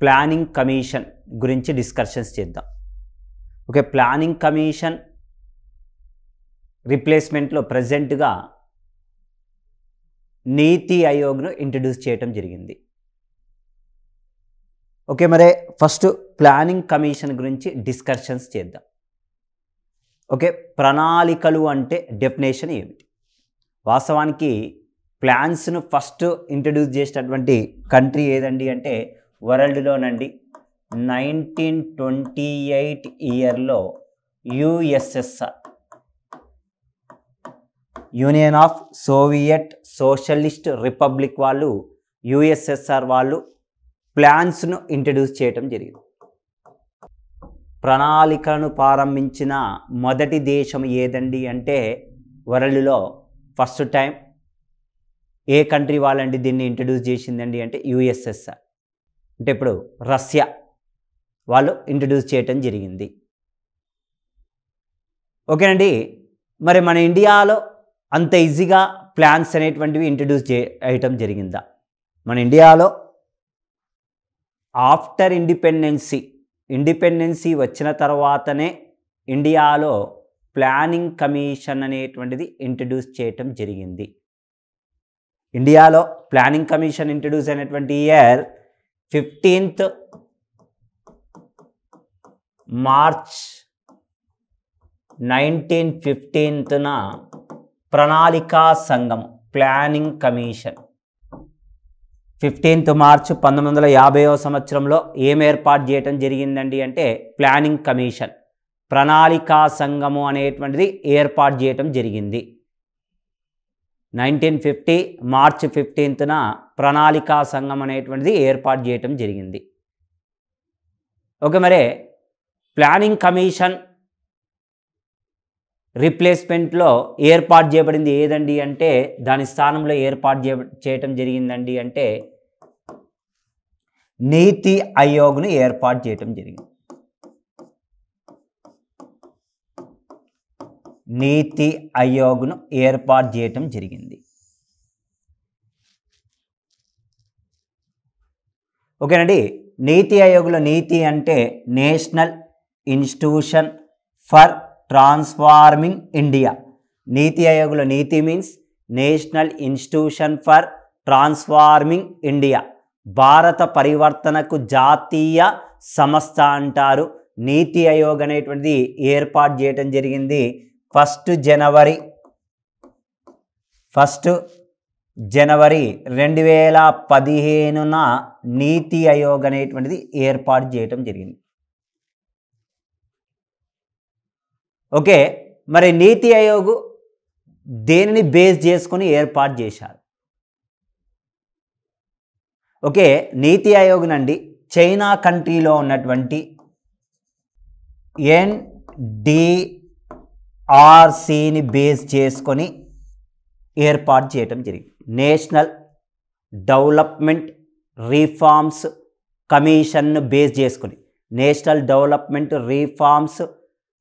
Planning commission గురించి discussions చేద్దాం. Okay, planning commission రిప్లేస్మెంట్లో ప్రజెంట్గా నీతి ఆయోగ్ను ఇంట్రడ్యూస్ చేయటం జరిగింది. ఓకే, మరి ఫస్ట్ ప్లానింగ్ కమిషన్ గురించి డిస్కషన్స్ చేద్దాం. ఓకే, ప్రణాళికలు అంటే డెఫినేషన్ ఏమిటి? వాస్తవానికి ప్లాన్స్ను ఫస్ట్ ఇంట్రడ్యూస్ చేసినటువంటి కంట్రీ ఏదండి అంటే వరల్డ్లోనండి 1928 ఇయర్లో USSR, union of Soviet socialist republic వాళ్ళు, యుఎస్ఎస్ఆర్ వాళ్ళు ప్లాన్స్ను ఇంట్రడ్యూస్ చేయటం జరిగింది. ప్రణాళికను ప్రారంభించిన మొదటి దేశం ఏదండి అంటే వరల్డ్లో ఫస్ట్ టైం ఏ కంట్రీ వాళ్ళండి దీన్ని ఇంట్రడ్యూస్ చేసిందండి అంటే యుఎస్ఎస్ఆర్. అంటే ఇప్పుడు రష్యా వాళ్ళు ఇంట్రడ్యూస్ చేయటం జరిగింది. ఓకేనండి, మరి మన ఇండియాలో అంత ఈజీగా ప్లాన్స్ అనేటువంటివి ఇంట్రడ్యూస్ చేయటం జరిగిందా? మన ఇండియాలో ఆఫ్టర్ ఇండిపెండెన్సీ వచ్చిన తర్వాతనే ఇండియాలో ప్లానింగ్ కమిషన్ అనేటువంటిది ఇంట్రడ్యూస్ చేయటం జరిగింది. ఇండియాలో ప్లానింగ్ కమిషన్ ఇంట్రడ్యూస్ అయినటువంటి ఇయర్ 15th మార్చ్ 1915న ప్రణాళికా సంఘం ప్లానింగ్ కమిషన్ 15th మార్చ్ 1950వ సంవత్సరంలో ఏం ఏర్పాటు చేయటం జరిగిందండి అంటే ప్లానింగ్ కమిషన్, ప్రణాళికా సంఘము అనేటువంటిది ఏర్పాటు చేయటం జరిగింది. 1950 మార్చ్ 15న ప్రణాళికా సంఘం అనేటువంటిది ఏర్పాటు చేయటం జరిగింది. ఓకే, మరి ప్లానింగ్ కమిషన్ రీప్లేస్మెంట్లో ఏర్పాటు చేయబడింది ఏదండి అంటే దాని స్థానంలో ఏర్పాటు చేయటం జరిగిందండి అంటే నీతి ఆయోగ్ను ఏర్పాటు చేయటం జరిగింది. నీతి ఆయోగ్ను ఏర్పాటు చేయటం జరిగింది. ఓకేనండి, నీతి ఆయోగ్లో నీతి అంటే national institution for transforming India. NITI ఆయోగ్లో NITI means national institution for transforming India, భారత పరివర్తనకు జాతీయ సంస్థ అంటారు. నీతి ఆయోగ్ అనేటువంటిది ఏర్పాటు చేయటం జరిగింది 1 జనవరి 2015న నీతి ఆయోగ్ అనేటువంటిది ఏర్పాటు చేయటం జరిగింది. ఓకే, మరి నీతి ఆయోగ్ దేనిని బేస్ చేసుకొని ఏర్పాటు చేశారు? ఓకే, నీతి ఆయోగ్ నండి చైనా కంట్రీలో ఉన్నటువంటి NDRCని బేస్ చేసుకొని ఏర్పాటు చేయటం జరిగింది. నేషనల్ డెవలప్మెంట్ రిఫార్మ్స్ కమిషన్ను బేస్ చేసుకొని, నేషనల్ డెవలప్మెంట్ రిఫార్మ్స్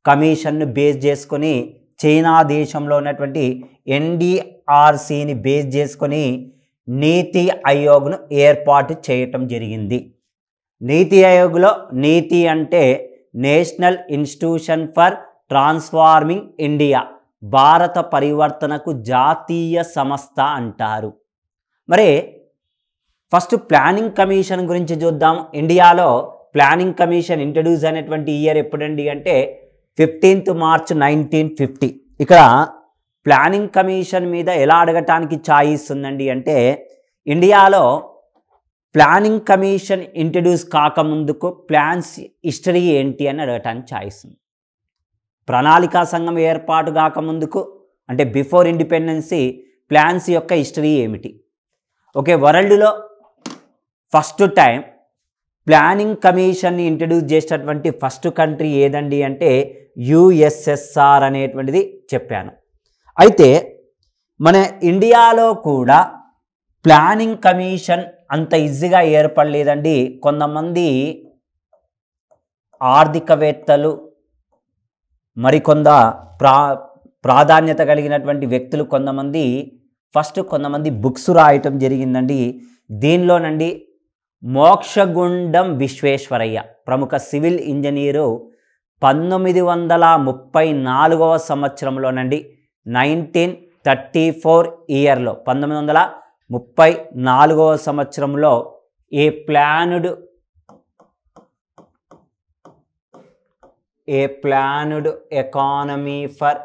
కమిషన్ను బేస్ చేసుకొని చైనా దేశంలో ఉన్నటువంటి NDRCని బేస్ చేసుకొని నీతి ఆయోగ్ను ఏర్పాటు చేయటం జరిగింది. నీతి ఆయోగ్లో నీతి అంటే national institution for transforming India, భారత పరివర్తనకు జాతీయ సంస్థ అంటారు. మరి ఫస్ట్ ప్లానింగ్ కమిషన్ గురించి చూద్దాం. ఇండియాలో ప్లానింగ్ కమిషన్ ఇంట్రడ్యూస్ అయినటువంటి ఇయర్ ఎప్పుడండి అంటే 15th మార్చ్ 1950. ఇక్కడ ప్లానింగ్ కమిషన్ మీద ఎలా అడగటానికి ఛాయిస్ ఉందండి అంటే ఇండియాలో ప్లానింగ్ కమిషన్ ఇంట్రడ్యూస్ కాకముందుకు ప్లాన్స్ హిస్టరీ ఏంటి అని అడగటానికి ఛాయిస్ ఉంది. ప్రణాళికా సంఘం ఏర్పాటు కాకముందుకు అంటే బిఫోర్ ఇండిపెండెన్సీ ప్లాన్స్ యొక్క హిస్టరీ ఏమిటి? ఓకే, వరల్డ్లో ఫస్ట్ టైం ప్లానింగ్ కమిషన్ని ఇంట్రడ్యూస్ చేసినటువంటి ఫస్ట్ కంట్రీ ఏదండి అంటే యుఎస్ఎస్ఆర్ అనేటువంటిది చెప్పాను. అయితే మన ఇండియాలో కూడా ప్లానింగ్ కమిషన్ అంత ఈజీగా ఏర్పడలేదండి. కొంతమంది ఆర్థికవేత్తలు మరికొంత ప్రాధాన్యత కలిగినటువంటి వ్యక్తులు కొంతమంది బుక్స్ రాయటం జరిగిందండి. దీనిలోనండి మోక్షగుండం విశ్వేశ్వరయ్య ప్రముఖ సివిల్ ఇంజనీరు 1934వ సంవత్సరంలోనండి 1934 ఇయర్లో 1934వ సంవత్సరంలో ఏ ప్లాన్డ్ ఎకానమీ ఫర్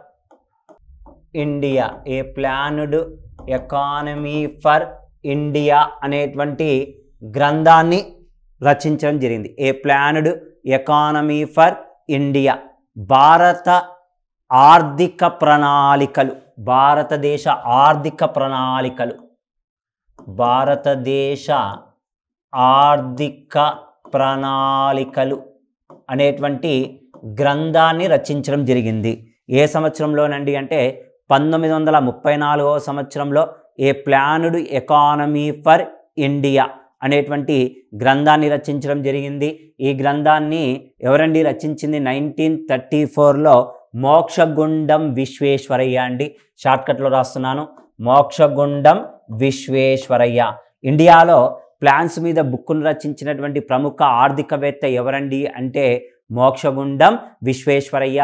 ఇండియా అనేటువంటి గ్రంథాన్ని రచించడం జరిగింది. ఏ ప్లాన్డ్ ఎకానమీ ఫర్ ఇండియా, భారతదేశ ఆర్థిక ప్రణాళికలు అనేటువంటి గ్రంథాన్ని రచించడం జరిగింది. ఏ సంవత్సరంలోనండి అంటే 1934వ సంవత్సరంలో ఏ ప్లాన్డ్ ఎకానమీ ఫర్ ఇండియా అనేటువంటి గ్రంథాన్ని రచించడం జరిగింది. ఈ గ్రంథాన్ని ఎవరండి రచించింది? 1934లో మోక్షగుండం విశ్వేశ్వరయ్య అండి. షార్ట్కట్లో రాస్తున్నాను, మోక్షగుండం విశ్వేశ్వరయ్య. ఇండియాలో ప్లాన్స్ మీద బుక్కును రచించినటువంటి ప్రముఖ ఆర్థికవేత్త ఎవరండి అంటే మోక్షగుండం విశ్వేశ్వరయ్య.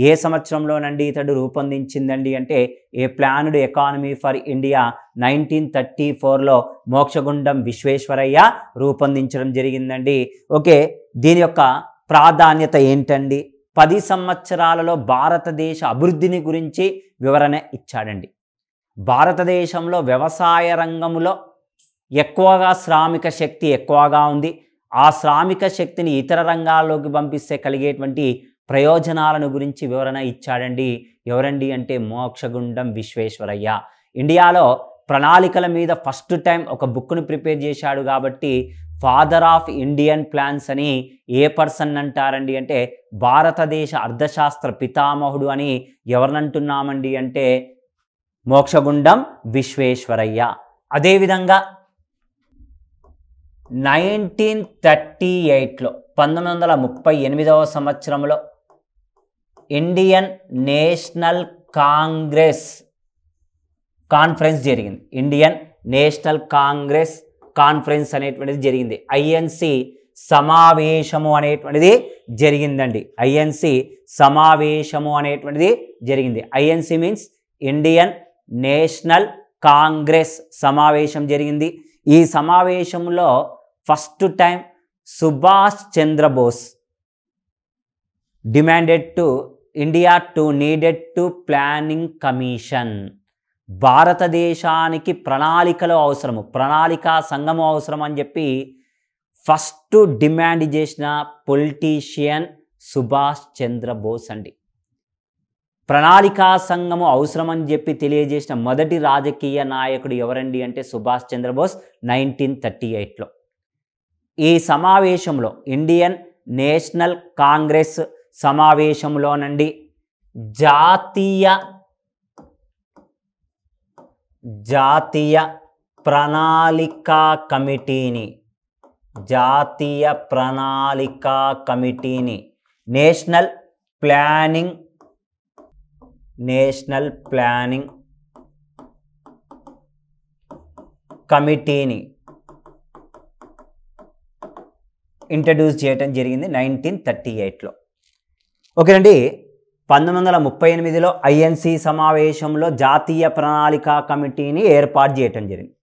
ఏ సంవత్సరంలోనండి ఇతడు రూపొందించిందండి అంటే a planned economy for India 1934లో మోక్షగుండం విశ్వేశ్వరయ్య రూపొందించడం జరిగిందండి. ఓకే, దీని యొక్క ప్రాధాన్యత ఏంటండి? 10 సంవత్సరాలలో భారతదేశ అభివృద్ధిని గురించి వివరణ ఇచ్చాడండి. భారతదేశంలో వ్యవసాయ రంగంలో ఎక్కువగా శ్రామిక శక్తి ఎక్కువగా ఉంది. ఆ శ్రామిక శక్తిని ఇతర రంగాల్లోకి పంపిస్తే కలిగేటువంటి ప్రయోజనాలను గురించి వివరణ ఇచ్చాడండి. ఎవరండి అంటే మోక్షగుండం విశ్వేశ్వరయ్య. ఇండియాలో ప్రణాళికల మీద ఫస్ట్ టైం ఒక బుక్ను ప్రిపేర్ చేశాడు కాబట్టి ఫాదర్ ఆఫ్ ఇండియన్ ప్లాన్స్ అని ఏ పర్సన్ అంటారండి అంటే భారతదేశ అర్థశాస్త్ర పితామహుడు అని ఎవరినంటున్నామండి అంటే మోక్షగుండం విశ్వేశ్వరయ్య. అదేవిధంగా 1938లో 1938వ సంవత్సరంలో ఇండియన్ నేషనల్ కాన్ఫరెన్స్ జరిగింది. ఇండియన్ నేషనల్ కాన్ఫరెన్స్ అనేటువంటిది జరిగింది. ఐఎన్సి సమావేశము అనేటువంటిది జరిగిందండి. ఐఎన్సి సమావేశము అనేటువంటిది జరిగింది. ఐఎన్సి మీన్స్ ఇండియన్ నేషనల్ కాంగ్రెస్ సమావేశం జరిగింది. ఈ సమావేశంలో first time Subhash Chandrabose India needed to planning commission. భారతదేశానికి ప్రణాళికలు అవసరము, ప్రణాళికా సంఘము అవసరం అని చెప్పి ఫస్ట్ డిమాండ్ చేసిన పొలిటీషియన్ సుభాష్ చంద్రబోస్ అండి. ప్రణాళికా సంఘము అవసరమని చెప్పి తెలియజేసిన మొదటి రాజకీయ నాయకుడు ఎవరండి అంటే సుభాష్ చంద్రబోస్ 1938లో. ఈ సమావేశంలో ఇండియన్ నేషనల్ కాంగ్రెస్ సమావేశంలోనండి జాతీయ ప్రణాళికా కమిటీని నేషనల్ ప్లానింగ్ కమిటీని ఇంట్రడ్యూస్ చేయటం జరిగింది 1938లో. ఓకేనండి, 1938లో ఐఎన్సి సమావేశంలో జాతీయ ప్రణాళికా కమిటీని ఏర్పాటు చేయటం జరిగింది.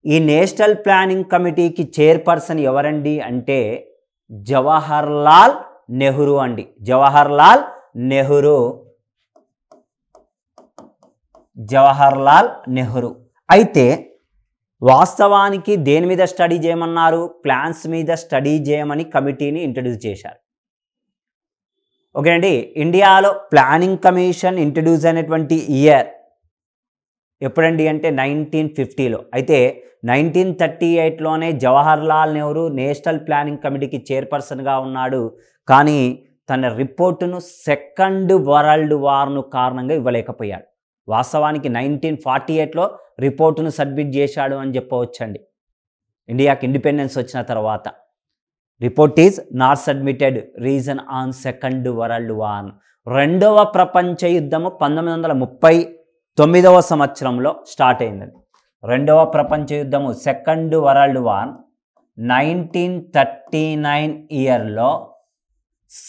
ఈ నేషనల్ ప్లానింగ్ కమిటీకి చైర్పర్సన్ ఎవరండి అంటే జవహర్లాల్ నెహ్రూ అండి. జవహర్లాల్ నెహ్రూ. అయితే వాస్తవానికి దేని మీద స్టడీ చేయమన్నారు? ప్లాన్స్ మీద స్టడీ చేయమని కమిటీని ఇంట్రడ్యూస్ చేశారు. ఓకేనండి, ఇండియాలో ప్లానింగ్ కమిషన్ ఇంట్రడ్యూస్ అయినటువంటి ఇయర్ ఎప్పుడండి అంటే 1950లో. అయితే 1938లోనే జవహర్లాల్ నెహ్రూ నేషనల్ ప్లానింగ్ కమిటీకి చైర్పర్సన్గా ఉన్నాడు. కానీ తన రిపోర్టును సెకండ్ వరల్డ్ వార్ను కారణంగా ఇవ్వలేకపోయాడు. వాస్తవానికి 1948లో రిపోర్టును సబ్మిట్ చేశాడు అని చెప్పవచ్చండి. ఇండియాకి ఇండిపెండెన్స్ వచ్చిన తర్వాత report is not submitted, reason on second world war. రెండవ ప్రపంచ యుద్ధము 1939వ సంవత్సరంలో స్టార్ట్ అయిందండి. రెండవ ప్రపంచ యుద్ధము సెకండ్ వరల్డ్ వార్ 1939 ఇయర్లో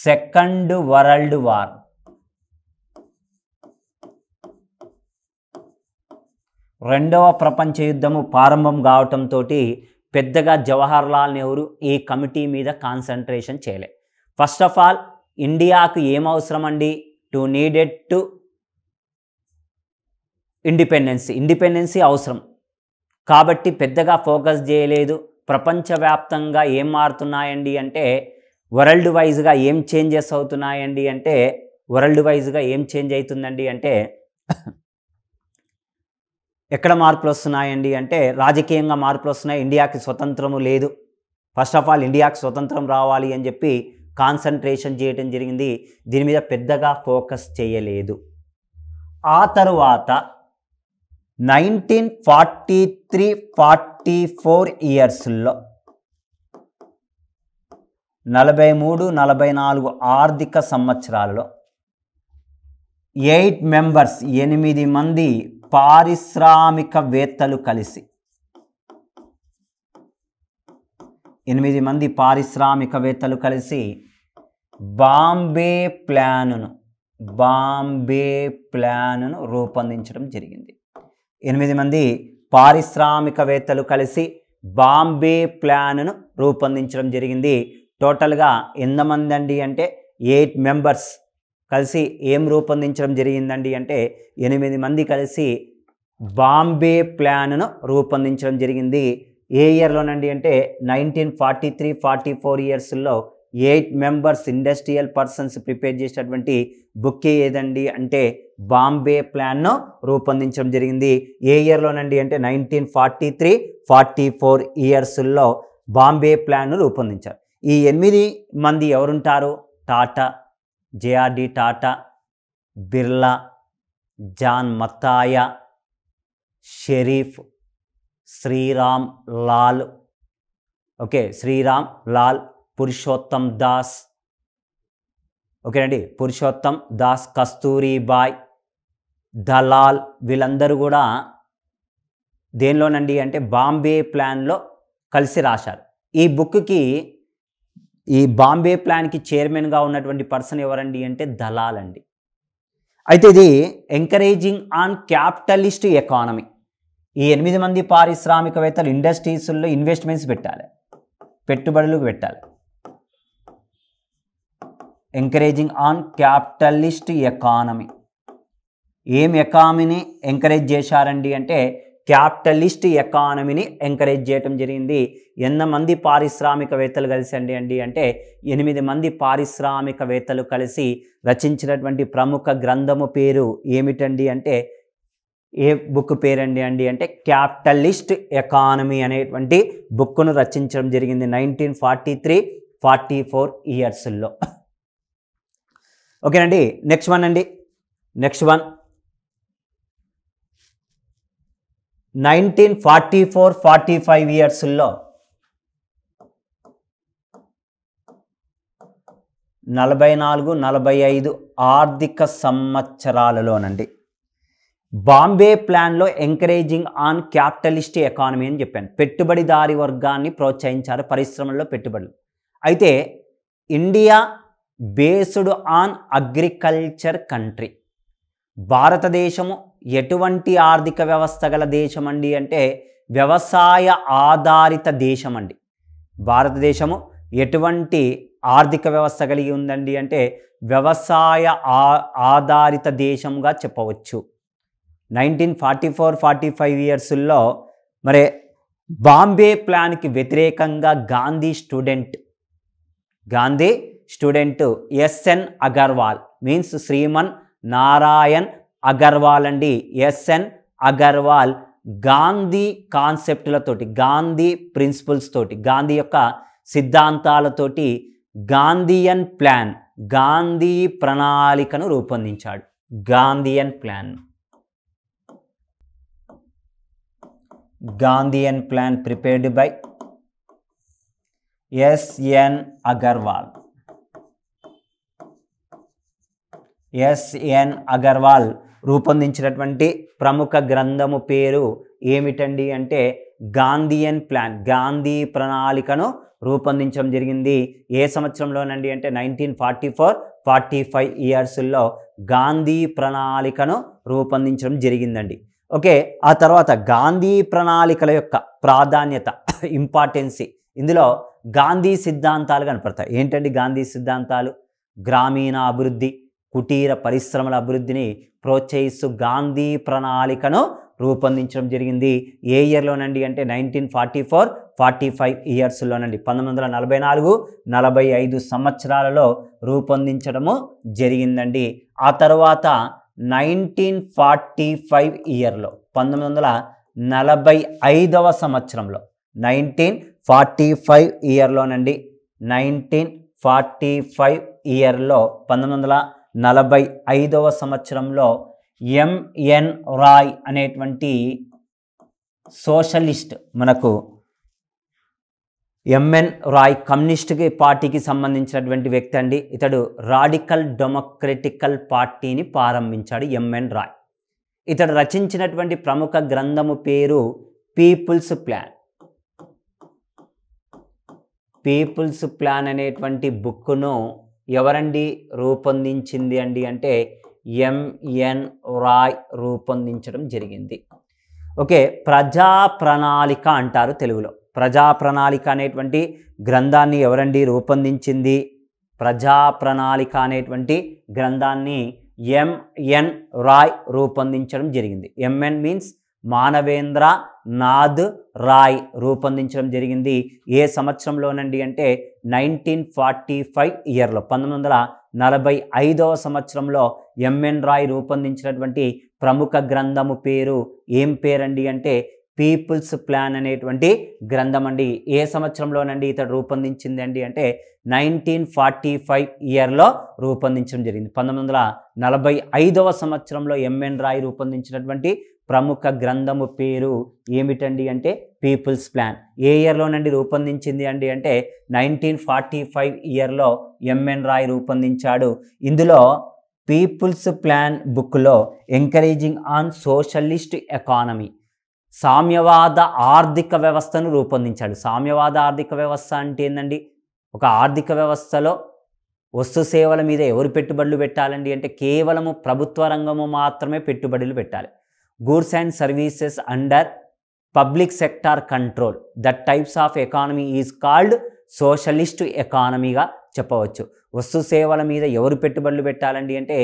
సెకండ్ వరల్డ్ వార్, రెండవ ప్రపంచ యుద్ధము ప్రారంభం కావటంతో పెద్దగా జవహర్లాల్ నెహ్రూ ఈ కమిటీ మీద కాన్సన్ట్రేషన్ చేయలే. ఫస్ట్ ఆఫ్ ఆల్ ఇండియాకు ఏం అవసరం అండి, టు నీడెడ్ టు ఇండిపెండెన్సీ అవసరం కాబట్టి పెద్దగా ఫోకస్ చేయలేదు. ప్రపంచవ్యాప్తంగా ఏం మారుతున్నాయండి అంటే వరల్డ్ వైజ్గా ఏం చేంజెస్ అవుతున్నాయండి అంటే వరల్డ్ వైజ్గా ఏం చేంజ్ అవుతుందండి అంటే ఎక్కడ మార్పులు వస్తున్నాయండి అంటే రాజకీయంగా మార్పులు వస్తున్నాయి. ఇండియాకి స్వతంత్రము లేదు. ఫస్ట్ ఆఫ్ ఆల్ ఇండియాకి స్వతంత్రం రావాలి అని చెప్పి కాన్సన్ట్రేషన్ చేయడం జరిగింది. దీని మీద పెద్దగా ఫోకస్ చేయలేదు. ఆ తరువాత 1943-44 ఇయర్స్లో 43-44 ఆర్థిక సంవత్సరాలలో 8 మెంబర్స్ 8 మంది పారిశ్రామికవేత్తలు కలిసి 8 మంది పారిశ్రామికవేత్తలు కలిసి బాంబే ప్లానును రూపొందించడం జరిగింది. 8 మంది పారిశ్రామికవేత్తలు కలిసి బాంబే ప్లానును రూపొందించడం జరిగింది. టోటల్గా ఎంతమంది అండి అంటే 8 మెంబర్స్ కలిసి ఏం రూపొందించడం జరిగిందండి అంటే 8 మంది కలిసి బాంబే ప్లాన్ను రూపొందించడం జరిగింది. ఏ ఇయర్లోనండి అంటే 1943-44 ఇయర్స్లో 8 మెంబర్స్ ఇండస్ట్రియల్ పర్సన్స్ ప్రిపేర్ చేసినటువంటి బుక్ ఏదండి అంటే బాంబే ప్లాన్ను రూపొందించడం జరిగింది. ఏ ఇయర్లోనండి అంటే 1943-44 ఇయర్స్లో బాంబే ప్లాన్ను రూపొందించారు. ఈ 8 మంది ఎవరుంటారు? టాటా, జేఆర్డి టాటా, బిర్లా, జాన్ మత్తాయా, షరీఫ్, శ్రీరామ్ లాల్, పురుషోత్తం దాస్, ఓకేనండి, పురుషోత్తం దాస్, కస్తూరిబాయ్, దలాల్, వీళ్ళందరూ కూడా దేనిలోనండి అంటే బాంబే ప్లాన్లో కలిసి రాశారు. ఈ బుక్కి ఈ బాంబే ప్లాన్కి చైర్మన్గా ఉన్నటువంటి పర్సన్ ఎవరండి అంటే దలాల్ అండి. అయితే ఇది ఎంకరేజింగ్ ఆన్ క్యాపిటలిస్ట్ ఎకానమీ. ఈ 8 మంది పారిశ్రామికవేత్తలు ఇండస్ట్రీస్లో ఇన్వెస్ట్మెంట్స్ పెట్టాలి, పెట్టుబడులు పెట్టాలి. Encouraging on capitalist economy. ఏం ఎకానమీని ఎంకరేజ్ చేశారండి అంటే క్యాపిటలిస్ట్ ఎకానమీని ఎంకరేజ్ చేయటం జరిగింది. ఎంతమంది పారిశ్రామికవేత్తలు కలిసి అండి అంటే 8 మంది పారిశ్రామికవేత్తలు కలిసి రచించినటువంటి ప్రముఖ గ్రంథము పేరు ఏమిటండి అంటే ఏ బుక్ పేరండి అంటే క్యాపిటలిస్ట్ ఎకానమీ అనేటువంటి బుక్ను రచించడం జరిగింది 1943-44 ఇయర్స్లో. ఓకేనండి. నెక్స్ట్ వన్ 1944-45 ఇయర్స్లో 44-45 ఆర్థిక సంవత్సరాలలోనండి బాంబే ప్లాన్లో ఎంకరేజింగ్ ఆన్ క్యాపిటలిస్ట్ ఎకానమీ అని చెప్పాను. పెట్టుబడిదారీ వర్గాన్ని ప్రోత్సహించారు, పరిశ్రమల్లో పెట్టుబడులు. అయితే India based on agriculture country. భారతదేశము ఎటువంటి ఆర్థిక వ్యవస్థ గల దేశం అండి అంటే వ్యవసాయ ఆధారిత దేశం అండి. భారతదేశము ఎటువంటి ఆర్థిక వ్యవస్థ కలిగి ఉందండి అంటే వ్యవసాయ ఆధారిత దేశంగా చెప్పవచ్చు. 1944-45 ఇయర్స్లో మరి బాంబే ప్లాన్కి వ్యతిరేకంగా Gandhi student S N Agarwal means Shriman Narayan Agarwal అండి. ఎస్ఎన్ అగర్వాల్ గాంధీ కాన్సెప్ట్లతోటి, గాంధీ ప్రిన్సిపల్స్ తోటి, గాంధీ యొక్క సిద్ధాంతాలతోటి గాంధీయన్ ప్లాన్, గాంధీ ప్రణాళికను రూపొందించాడు. Gandhian plan prepared by S N Agarwal రూపొందించినటువంటి ప్రముఖ గ్రంథము పేరు ఏమిటండి అంటే గాంధీయన్ ప్లాన్, గాంధీ ప్రణాళికను రూపొందించడం జరిగింది. ఏ సంవత్సరంలోనండి అంటే 1944-45 ఇయర్స్లో గాంధీ ప్రణాళికను రూపొందించడం జరిగిందండి. ఓకే, ఆ తర్వాత గాంధీ ప్రణాళికల యొక్క ప్రాధాన్యత, ఇంపార్టెన్సీ, ఇందులో గాంధీ సిద్ధాంతాలు కనపడతాయి. ఏంటండి గాంధీ సిద్ధాంతాలు? గ్రామీణ అభివృద్ధి, కుటీర పరిశ్రమల అభివృద్ధిని ప్రోత్సహిస్తూ గాంధీ ప్రణాళికను రూపొందించడం జరిగింది. ఏ ఇయర్లోనండి అంటే 1944-45 ఇయర్స్లోనండి, 1944-45 సంవత్సరాలలో రూపొందించడము జరిగిందండి. ఆ తర్వాత 1945 ఇయర్లో, 1945వ సంవత్సరంలో, 1945 ఇయర్లోనండి, 1945 ఇయర్లో 1945వ సంవత్సరంలో ఎంఎన్ రాయ్ అనేటువంటి సోషలిస్ట్, మనకు ఎంఎన్ రాయ్ కమ్యూనిస్ట్ పార్టీకి సంబంధించినటువంటి వ్యక్తి అండి. ఇతడు రాడికల్ డెమోక్రటికల్ పార్టీని ప్రారంభించాడు ఎంఎన్ రాయ్. ఇతడు రచించినటువంటి ప్రముఖ గ్రంథము పేరు పీపుల్స్ ప్లాన్. పీపుల్స్ ప్లాన్ అనేటువంటి బుక్ను ఎవరండి రూపొందించింది అండి అంటే ఎంఎన్ రాయ్ రూపొందించడం జరిగింది. ఓకే, ప్రజా ప్రణాళిక అంటారు తెలుగులో. ప్రజా ప్రణాళిక అనేటువంటి గ్రంథాన్ని ఎవరండి రూపొందించింది? ప్రజా ప్రణాళిక అనేటువంటి గ్రంథాన్ని ఎంఎన్ రాయ్ రూపొందించడం జరిగింది. ఎంఎన్ మీన్స్ మానవేంద్ర నాథ్ రాయ్ రూపొందించడం జరిగింది. ఏ సంవత్సరంలోనండి అంటే 1945 ఇయర్లో, 1945వ సంవత్సరంలో ఎంఎన్ రాయ్ రూపొందించినటువంటి ప్రముఖ గ్రంథము పేరు ఏం పేరండి అంటే పీపుల్స్ ప్లాన్ అనేటువంటి గ్రంథం అండి. ఏ సంవత్సరంలోనండి ఇతడు రూపొందించింది అండి అంటే 1945 ఇయర్లో రూపొందించడం జరిగింది. 1945వ సంవత్సరంలో ఎంఎన్ రాయ్ రూపొందించినటువంటి ప్రముఖ గ్రంథము పేరు ఏమిటండి అంటే పీపుల్స్ ప్లాన్. ఏ ఇయర్లోనండి రూపొందించింది అండి అంటే 1945 ఇయర్లో ఎంఎన్ రాయ్ రూపొందించాడు. ఇందులో పీపుల్స్ ప్లాన్ బుక్లో ఎంకరేజింగ్ ఆన్ సోషలిస్ట్ ఎకానమీ, సామ్యవాద ఆర్థిక వ్యవస్థను రూపొందించాడు. సామ్యవాద ఆర్థిక వ్యవస్థ అంటే ఏందండి? ఒక ఆర్థిక వ్యవస్థలో వస్తు సేవల మీద ఎవరు పెట్టుబడులు పెట్టాలండి అంటే కేవలము ప్రభుత్వ రంగము మాత్రమే పెట్టుబడులు పెట్టాలి. Goods and services under public sector control, that types of economy is called socialist ఎకానమీగా చెప్పవచ్చు. వస్తు సేవల మీద ఎవరు పెట్టుబడులు పెట్టాలండి అంటే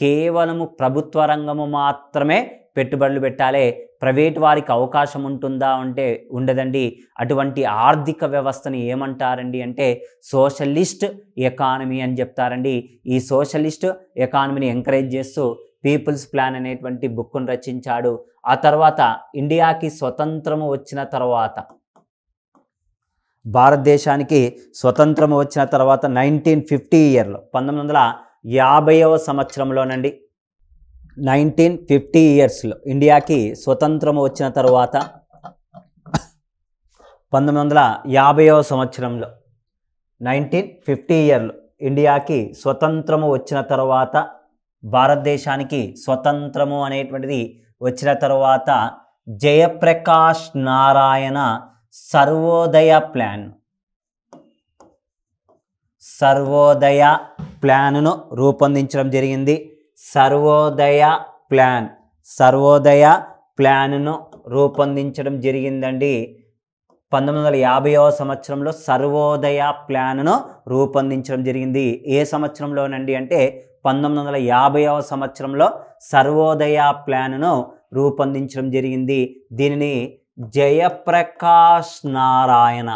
కేవలము ప్రభుత్వ రంగము మాత్రమే పెట్టుబడులు పెట్టాలి. ప్రైవేట్ వారికి అవకాశం ఉంటుందా అంటే ఉండదండి. అటువంటి ఆర్థిక వ్యవస్థని ఏమంటారండి అంటే సోషలిస్ట్ ఎకానమీ అని చెప్తారండి. ఈ సోషలిస్ట్ ఎకానమీని ఎంకరేజ్ చేస్తూ పీపుల్స్ ప్లాన్ అనేటువంటి బుక్ను రచించాడు. ఆ తర్వాత ఇండియాకి స్వతంత్రము వచ్చిన తర్వాత, భారతదేశానికి స్వతంత్రం వచ్చిన తర్వాత 1950 ఇయర్లో, 1950వ సంవత్సరంలోనండి, 1950 ఇయర్స్లో ఇండియాకి స్వతంత్రం వచ్చిన తర్వాత 1950వ సంవత్సరంలో 1950 ఇయర్లో ఇండియాకి స్వతంత్రము వచ్చిన తర్వాత, భారతదేశానికి స్వతంత్రము అనేటువంటిది వచ్చిన తర్వాత జయప్రకాష్ నారాయణ సర్వోదయ ప్లాన్ను రూపొందించడం జరిగింది. సర్వోదయ ప్లాన్ను రూపొందించడం జరిగిందండి. 1950వ సంవత్సరంలో సర్వోదయ ప్లాన్ను రూపొందించడం జరిగింది. ఏ సంవత్సరంలోనండి అంటే 1950వ సంవత్సరంలో సర్వోదయ ప్లాన్ను రూపొందించడం జరిగింది. దీనిని జయప్రకాష్ నారాయణ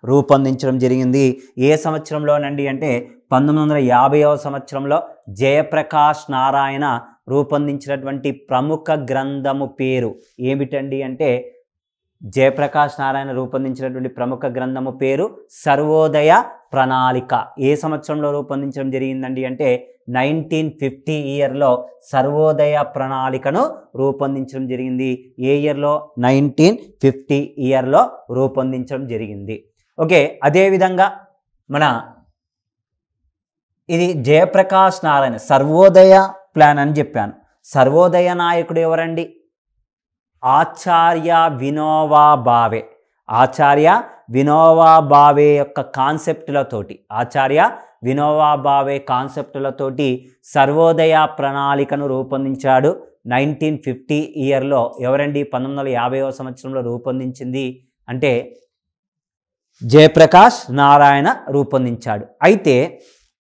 రూపొందించడం జరిగింది. ఏ సంవత్సరంలోనండి అంటే 1950వ సంవత్సరంలో జయప్రకాష్ నారాయణ రూపొందించినటువంటి ప్రముఖ గ్రంథము పేరు ఏమిటండి అంటే జయప్రకాష్ నారాయణ రూపొందించినటువంటి ప్రముఖ గ్రంథము పేరు సర్వోదయ ప్రణాళిక. ఏ సంవత్సరంలో రూపొందించడం జరిగిందండి అంటే 1950 ఇయర్లో సర్వోదయ ప్రణాళికను రూపొందించడం జరిగింది. ఏ ఇయర్లో? 1950 ఇయర్లో రూపొందించడం జరిగింది. ఓకే, అదేవిధంగా ఇది జయప్రకాష్ నారాయణ సర్వోదయ ప్లాన్ అని చెప్పాను. సర్వోదయ నాయకుడు ఎవరండి? ఆచార్య వినోబా భావే. ఆచార్య వినోబా భావే యొక్క కాన్సెప్టులతోటి, ఆచార్య వినోబా భావే కాన్సెప్టులతోటి సర్వోదయ ప్రణాళికను రూపొందించాడు. 1950 ఇయర్లో. ఎవరండి 1950వ సంవత్సరంలో రూపొందించింది అంటే జయప్రకాష్ నారాయణ రూపొందించాడు. అయితే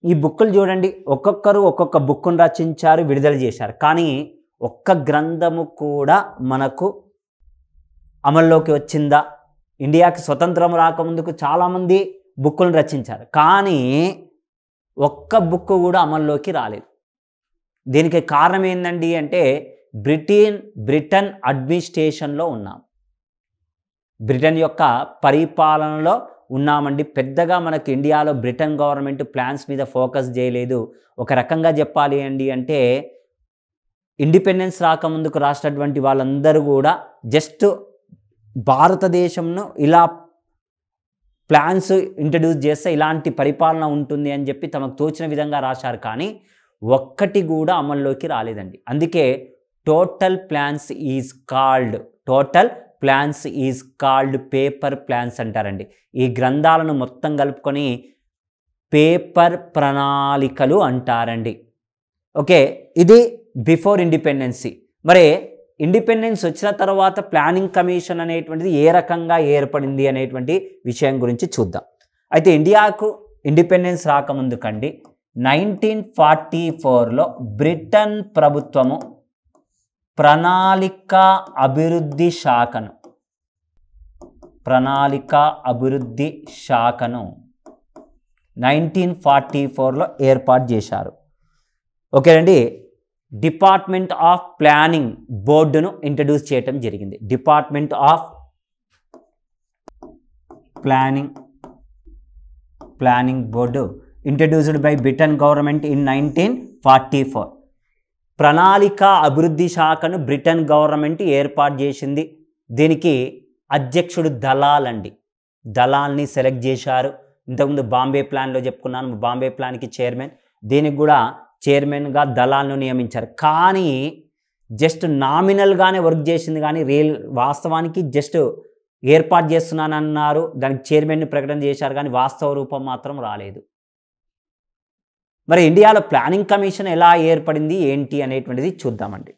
ఈ బుక్కులు చూడండి, ఒక్కొక్కరు ఒక్కొక్క బుక్కును రచించారు, విడుదల చేశారు. కానీ ఒక్క గ్రంథము కూడా మనకు అమల్లోకి వచ్చిందా? ఇండియాకి స్వతంత్రం రాకముందుకు చాలామంది బుక్కులను రచించారు, కానీ ఒక్క బుక్ కూడా అమల్లోకి రాలేదు. దీనికి కారణం ఏందండి అంటే బ్రిటన్ అడ్మినిస్ట్రేషన్లో ఉన్నాం, బ్రిటన్ యొక్క పరిపాలనలో ఉన్నామండి. పెద్దగా మనకు ఇండియాలో బ్రిటన్ గవర్నమెంట్ ప్లాన్స్ మీద ఫోకస్ చేయలేదు. ఒక రకంగా చెప్పాలి అండి అంటే ఇండిపెండెన్స్ రాకముందుకు రాసినటువంటి వాళ్ళందరూ కూడా జస్ట్ భారతదేశంను ఇలా ప్లాన్స్ ఇంట్రడ్యూస్ చేస్తే ఇలాంటి పరిపాలన ఉంటుంది అని చెప్పి తమకు తోచిన విధంగా రాశారు, కానీ ఒక్కటి కూడా అమల్లోకి రాలేదండి. అందుకే total plans is called paper plans అంటారండి. ఈ గ్రంథాలను మొత్తం కలుపుకొని పేపర్ ప్రణాళికలు అంటారండి. ఓకే, ఇది బిఫోర్ ఇండిపెండెన్సీ. మరి ఇండిపెండెన్స్ వచ్చిన తర్వాత ప్లానింగ్ కమిషన్ అనేటువంటిది ఏ రకంగా ఏర్పడింది అనేటువంటి విషయం గురించి చూద్దాం. అయితే ఇండియాకు ఇండిపెండెన్స్ రాకముందుకండి 1944లో బ్రిటన్ ప్రభుత్వము ప్రణాళికా అభివృద్ధి శాఖను 1944లో ఏర్పాటు చేశారు. ఓకే అండి. డిపార్ట్మెంట్ ఆఫ్ ప్లానింగ్ బోర్డును ఇంట్రడ్యూస్ చేయటం జరిగింది. Department of planning board introduced by Britain government in 1944. ప్రణాళిక అభివృద్ధి శాఖను బ్రిటన్ గవర్నమెంట్ ఏర్పాటు చేసింది. దీనికి అధ్యక్షుడు దలాల్ అండి. దలాల్ని సెలెక్ట్ చేశారు. ఇంతకుముందు బాంబే ప్లాన్లో చెప్పుకున్నాను, బాంబే ప్లాన్కి చైర్మన్, దీనికి కూడా చైర్మన్గా దలాల్ను నియమించారు. కానీ జస్ట్ నామినల్గానే వర్క్ చేసింది, కానీ వాస్తవానికి జస్ట్ ఏర్పాటు చేస్తున్నానన్నారు, దానికి చైర్మన్ని ప్రకటన చేశారు, కానీ వాస్తవ రూపం మాత్రం రాలేదు. మరి ఇండియాలో ప్లానింగ్ కమిషన్ ఎలా ఏర్పడింది ఏంటి అనేటువంటిది చూద్దామండి.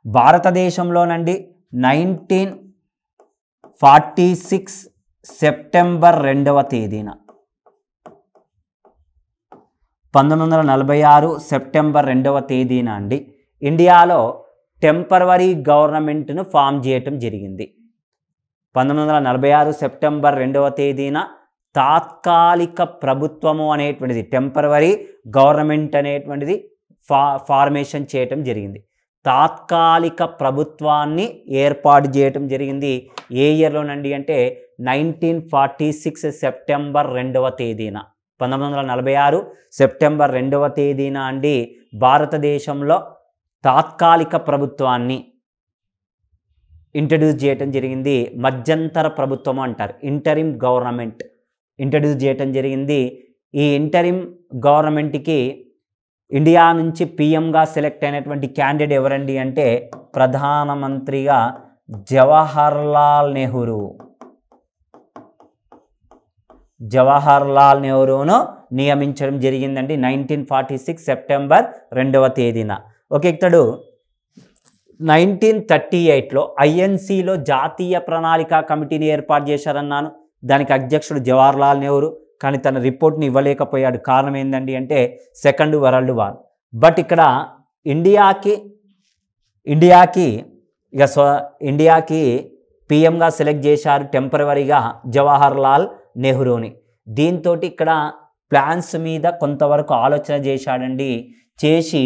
భారతదేశంలోనండి 1946 సెప్టెంబర్ 2వ తేదీన 1946 సెప్టెంబర్ 2వ తేదీన అండి ఇండియాలో టెంపరవరీ గవర్నమెంట్ను ఫామ్ చేయటం జరిగింది. 1946 సెప్టెంబర్ 2వ తేదీన తాత్కాలిక ప్రభుత్వము అనేటువంటిది, టెంపరవరీ గవర్నమెంట్ అనేటువంటిది ఫార్మేషన్ చేయటం జరిగింది. తాత్కాలిక ప్రభుత్వాన్ని ఏర్పాటు చేయటం జరిగింది. ఏ ఇయర్లోనండి అంటే 1946 సెప్టెంబర్ 2వ తేదీన 1946 సెప్టెంబర్ 2వ తేదీన అండి భారతదేశంలో తాత్కాలిక ప్రభుత్వాన్ని ఇంట్రడ్యూస్ చేయటం జరిగింది. మధ్యంతర ప్రభుత్వం అంటారు, ఇంటరిమ్ గవర్నమెంట్ ఇంట్రడ్యూస్ చేయటం జరిగింది. ఈ ఇంటరిమ్ గవర్నమెంట్కి ఇండియా నుంచి పిఎంగా సెలెక్ట్ అయినటువంటి క్యాండిడేట్ ఎవరండి అంటే ప్రధానమంత్రిగా జవహర్లాల్ నెహ్రూను నియమించడం జరిగిందండి 1946 సెప్టెంబర్ 2వ తేదీన. ఓకే, ఇతడు 1938లో ఐఎన్సిలో జాతీయ ప్రణాళిక కమిటీని ఏర్పాటు చేశారన్నాను. దానికి అధ్యక్షుడు జవహర్లాల్ నెహ్రూ, కానీ తన రిపోర్ట్ని ఇవ్వలేకపోయాడు. కారణం ఏంటండి అంటే సెకండ్ వరల్డ్ వార్. బట్ ఇక్కడ ఇండియాకి పిఎంగా సెలెక్ట్ చేశారు టెంపరవరీగా జవహర్లాల్ నెహ్రూని. దీంతో ఇక్కడ ప్లాన్స్ మీద కొంతవరకు ఆలోచన చేశాడండి. చేసి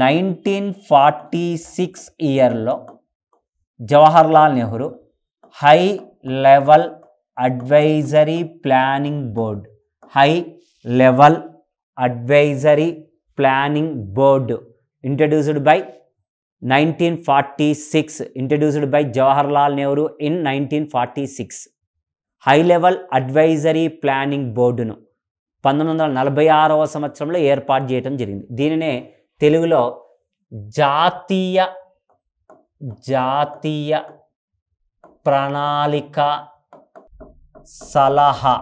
1946 ఇయర్లో Jawaharlal Nehru high level advisory planning board introduced by 1946 introduced by Jawaharlal Nehru in 1946. High level advisory planning బోర్డును 1946వ సంవత్సరంలో ఏర్పాటు చేయడం జరిగింది. దీనినే తెలుగులో జాతీయ ప్రణాళిక సలహా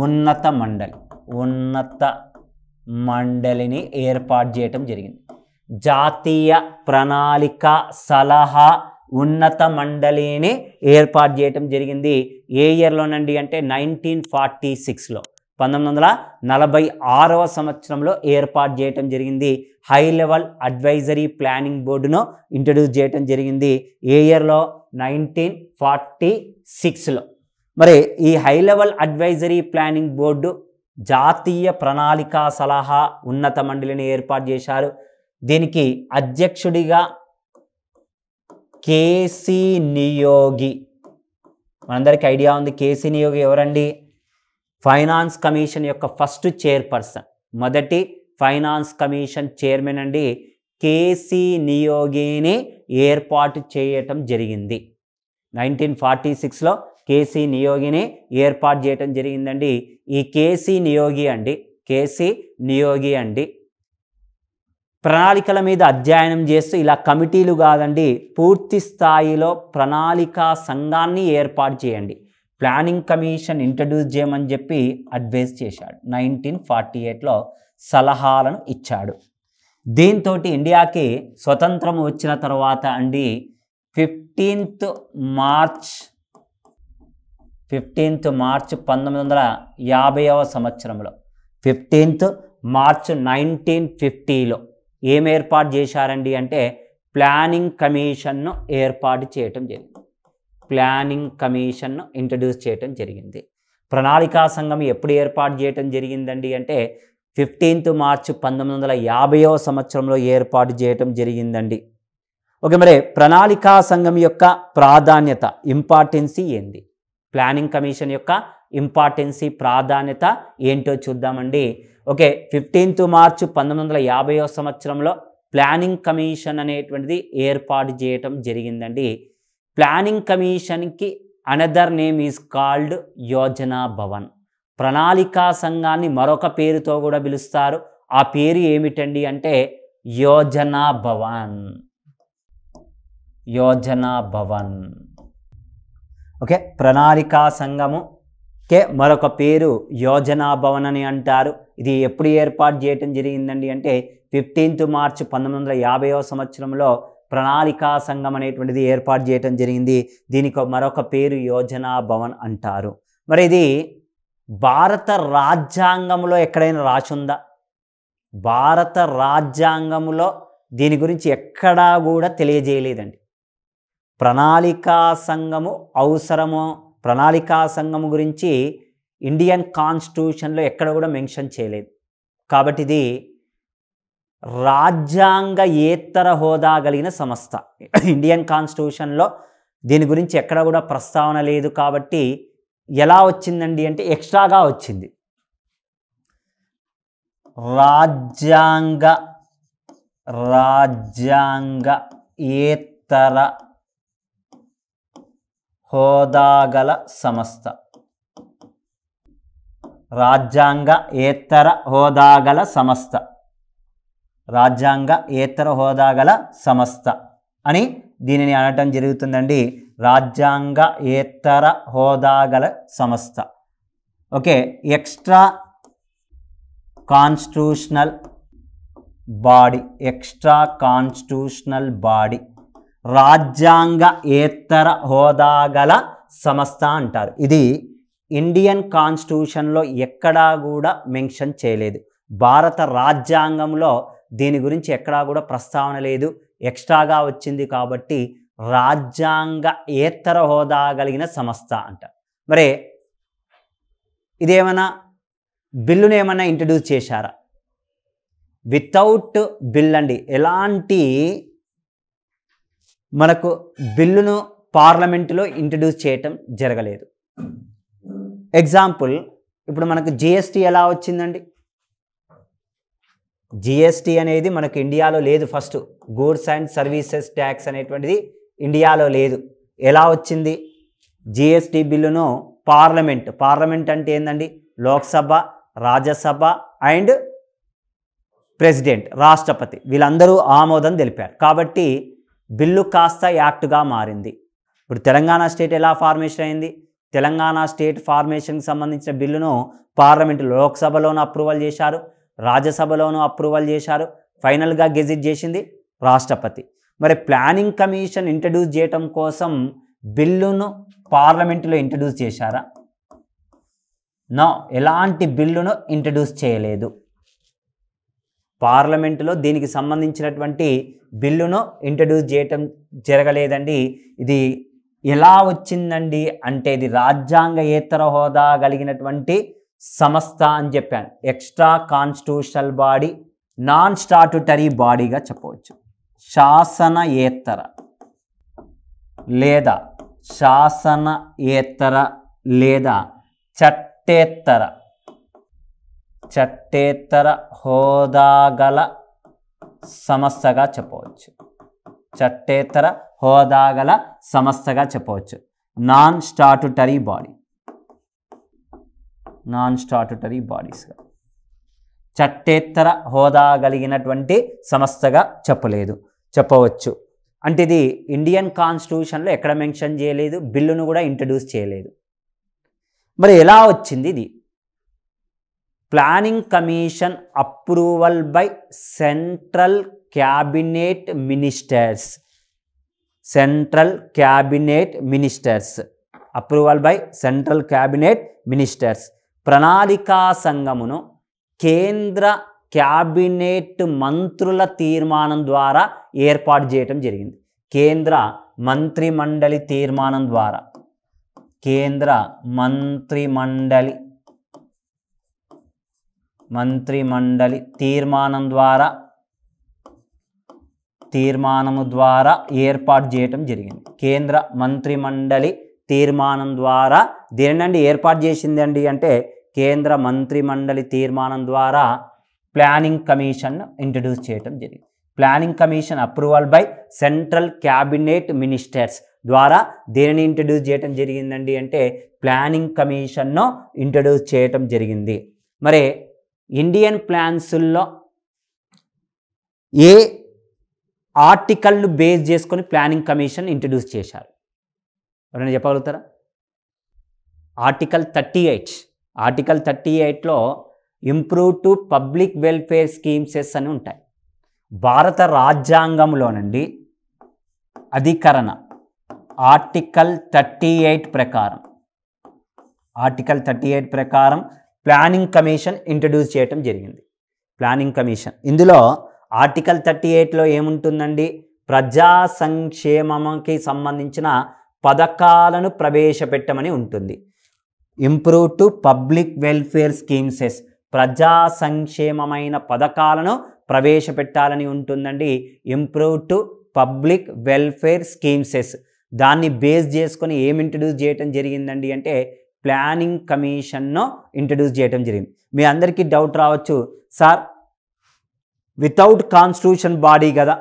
ఉన్నత మండలిని ఏర్పాటు చేయటం జరిగింది. జాతీయ ప్రణాళిక సలహా ఉన్నత మండలిని ఏర్పాటు చేయటం జరిగింది. ఏ ఇయర్లోనండి అంటే 1946లో 1946వ సంవత్సరంలో ఏర్పాటు చేయటం జరిగింది. హై లెవెల్ అడ్వైజరీ ప్లానింగ్ బోర్డును ఇంట్రడ్యూస్ చేయటం జరిగింది. ఏ ఇయర్లో 1946లో. మరి ఈ high level advisory planning board జాతీయ ప్రణాళికా సలహా ఉన్నత మండలిని ఏర్పాటు చేశారు. దీనికి అధ్యక్షుడిగా కేసీ నియోగి. మనందరికీ ఐడియా ఉంది కేసీ నియోగి ఎవరండి? ఫైనాన్స్ కమిషన్ యొక్క ఫస్ట్ చైర్పర్సన్, మొదటి ఫైనాన్స్ కమిషన్ చైర్మన్ అండి. కేసీ నియోగిని ఏర్పాటు చేయటం జరిగింది. 1946లో కేసీ నియోగిని ఏర్పాటు చేయటం జరిగిందండి. ఈ కేసీ నియోగి అండి ప్రణాళికల మీద అధ్యయనం చేస్తూ ఇలా కమిటీలు కాదండి, పూర్తి స్థాయిలో ప్రణాళికా సంఘాన్ని ఏర్పాటు చేయండి, ప్లానింగ్ కమిషన్ ఇంట్రడ్యూస్ చేయమని చెప్పి అడ్వైజ్ చేశాడు. 1948లో సలహాలను ఇచ్చాడు. దీంతో ఇండియాకి స్వతంత్రం వచ్చిన తర్వాత అండి 15th మార్చ్ 1950వ సంవత్సరంలో 15th మార్చ్ 1950లో ఏం ఏర్పాటు చేశారండి అంటే ప్లానింగ్ కమిషన్ను ఏర్పాటు చేయటం జరిగింది. ప్లానింగ్ కమిషన్ను ఇంట్రడ్యూస్ చేయటం జరిగింది. ప్రణాళికా సంఘం ఎప్పుడు ఏర్పాటు చేయటం జరిగిందండి అంటే 15th మార్చ్ 1950వ సంవత్సరంలో ఏర్పాటు చేయటం జరిగిందండి. ఓకే, మరి ప్రణాళికా సంఘం యొక్క ప్రాధాన్యత, ఇంపార్టెన్సీ ఏంది? ప్లానింగ్ కమిషన్ యొక్క ఇంపార్టెన్సీ, ప్రాధాన్యత ఏంటో చూద్దామండి. ఓకే, 15th మార్చ్ 1950వ సంవత్సరంలో ప్లానింగ్ కమిషన్ అనేటువంటిది ఏర్పాటు చేయటం జరిగిందండి. ప్లానింగ్ కమిషన్కి another name is called Yojana Bhavan. ప్రణాళికా సంఘాన్ని మరొక పేరుతో కూడా పిలుస్తారు. ఆ పేరు ఏమిటండి అంటే యోజనా భవన్. ఓకే, ప్రణాళికా సంఘముకే మరొక పేరు యోజనా భవన్ అని అంటారు. ఇది ఎప్పుడు ఏర్పాటు చేయటం జరిగిందండి అంటే 15th మార్చ్ 1950వ సంవత్సరంలో ప్రణాళికా సంఘం అనేటువంటిది ఏర్పాటు చేయటం జరిగింది. దీనికి మరొక పేరు యోజనా భవన్ అంటారు. మరి ఇది భారత రాజ్యాంగంలో ఎక్కడైనా రాసుందా? భారత రాజ్యాంగంలో దీని గురించి ఎక్కడా కూడా తెలియజేయలేదండి. ప్రణాళికా సంఘము అవసరమో, ప్రణాళికా సంఘము గురించి ఇండియన్ కాన్స్టిట్యూషన్లో ఎక్కడ కూడా మెన్షన్ చేయలేదు. కాబట్టి ఇది రాజ్యాంగేతర హోదా కలిగిన సంస్థ. ఇండియన్ కాన్స్టిట్యూషన్లో దీని గురించి ఎక్కడ కూడా ప్రస్తావన లేదు. కాబట్టి ఎలా వచ్చిందండి అంటే ఎక్స్ట్రాగా వచ్చింది. రాజ్యాంగేతర హోదాగల సంస్థ. రాజ్యాంగేతర హోదాగల సంస్థ. రాజ్యాంగేతర హోదాగల సంస్థ అని దీనిని అనటం జరుగుతుందండి. రాజ్యాంగేతర హోదాగల సంస్థ. ఓకే, ఎక్స్ట్రా కాన్స్టిట్యూషనల్ బాడీ, రాజ్యాంగేతర హోదాగల సంస్థ అంటారు. ఇది ఇండియన్ కాన్స్టిట్యూషన్లో ఎక్కడా కూడా మెన్షన్ చేయలేదు. భారత రాజ్యాంగంలో దీని గురించి ఎక్కడా కూడా ప్రస్తావన లేదు, ఎక్స్ట్రాగా వచ్చింది. కాబట్టి రాజ్యాంగేతర హోదా కలిగిన సంస్థ అంటారు. మరి ఇదేమైనా బిల్లును ఏమైనా ఇంట్రడ్యూస్ చేశారా? వితౌట్ బిల్ అండి, ఎలాంటి మనకు బిల్లును పార్లమెంటులో ఇంట్రడ్యూస్ చేయటం జరగలేదు. ఎగ్జాంపుల్, ఇప్పుడు మనకు జిఎస్టీ ఎలా వచ్చిందండి? జిఎస్టీ అనేది మనకు ఇండియాలో లేదు. First goods and services tax అనేటువంటిది ఇండియాలో లేదు. ఎలా వచ్చింది? జిఎస్టీ బిల్లును పార్లమెంట్ అంటే ఏందండి? లోక్సభ, రాజ్యసభ అండ్ ప్రెసిడెంట్, రాష్ట్రపతి వీళ్ళందరూ ఆమోదం తెలిపారు. కాబట్టి బిల్లు కాస్త యాక్ట్గా మారింది. ఇప్పుడు తెలంగాణ స్టేట్ ఎలా ఫార్మేషన్ అయింది? తెలంగాణ స్టేట్ ఫార్మేషన్కి సంబంధించిన బిల్లును పార్లమెంటు లోక్సభలోనూ అప్రూవల్ చేశారు, రాజ్యసభలోనూ అప్రూవల్ చేశారు, ఫైనల్గా గెజిట్ చేసింది రాష్ట్రపతి. మరి ప్లానింగ్ కమిషన్ ఇంట్రడ్యూస్ చేయటం కోసం బిల్లును పార్లమెంటులో ఇంట్రడ్యూస్ చేశారా? నో, ఎలాంటి బిల్లును ఇంట్రడ్యూస్ చేయలేదు. పార్లమెంటులో దీనికి సంబంధించినటువంటి బిల్లును ఇంట్రడ్యూస్ చేయటం జరగలేదండి. ఇది ఎలా వచ్చిందండి అంటే ఇది రాజ్యాంగేతర హోదా కలిగినటువంటి సంస్థ అని చెప్పాను. Extra constitutional body, non statutory బాడీగా చెప్పవచ్చు. శాసనయేతర లేదా శాసనయేతర లేదా చట్టేతర హోదా గల సంస్థగా చెప్పవచ్చు. చట్టేతర హోదా గల సంస్థగా చెప్పవచ్చు. నాన్ స్టాట్యుటరీ బాడీస్గా, చట్టేతర హోదా కలిగినటువంటి సంస్థగా చెప్పవచ్చు. అంటే ఇది ఇండియన్ కాన్స్టిట్యూషన్లో ఎక్కడ మెన్షన్ చేయలేదు, బిల్లును కూడా ఇంట్రడ్యూస్ చేయలేదు. మరి ఎలా వచ్చింది ఇది? Planning commission approval by central cabinet ministers. Approval by central cabinet ministers. ప్రణాళికా సంఘమును కేంద్ర క్యాబినెట్ మంత్రుల తీర్మానం ద్వారా ఏర్పాటు చేయటం జరిగింది. కేంద్ర మంత్రిమండలి తీర్మానం ద్వారా, కేంద్ర మంత్రిమండలి తీర్మానము ద్వారా ఏర్పాటు చేయటం జరిగింది. కేంద్ర మంత్రిమండలి తీర్మానం ద్వారా దేనినండి ఏర్పాటు చేసిందండి అంటే కేంద్ర మంత్రిమండలి తీర్మానం ద్వారా ప్లానింగ్ కమిషన్ ఇంట్రడ్యూస్ చేయటం జరిగింది. Planning commission approval by central cabinet ministers ద్వారా దేనిని ఇంట్రడ్యూస్ చేయటం జరిగిందండి అంటే ప్లానింగ్ కమిషన్ను ఇంట్రడ్యూస్ చేయటం జరిగింది. మరి ఇండియన్ ప్లాన్స్లో ఏ ఆర్టికల్ను బేస్ చేసుకొని ప్లానింగ్ కమిషన్ ఇంట్రడ్యూస్ చేశారు? ఎవరైనా చెప్పగలుగుతారా? ఆర్టికల్ 38లో improve to public welfare schemes అని ఉంటాయి. భారత రాజ్యాంగంలోనండి అధికరణ ఆర్టికల్ 38 ప్రకారం ప్లానింగ్ కమిషన్ ఇంట్రడ్యూస్ చేయటం జరిగింది. ప్లానింగ్ కమిషన్ ఇందులో ఆర్టికల్ 38లో ఏముంటుందండి? ప్రజా సంక్షేమంకి సంబంధించిన పథకాలను ప్రవేశపెట్టమని ఉంటుంది. Improve to public welfare schemes, ప్రజా సంక్షేమమైన పథకాలను ప్రవేశపెట్టాలని ఉంటుందండి. Improve to public welfare schemes దాన్ని బేస్ చేసుకొని ఏం ఇంట్రడ్యూస్ చేయటం జరిగిందండి అంటే ప్లానింగ్ కమిషన్ను ఇంట్రడ్యూస్ చేయటం జరిగింది. మీ అందరికీ డౌట్ రావచ్చు, సార్ వితౌట్ కాన్స్టిట్యూషన్ బాడీ కదా,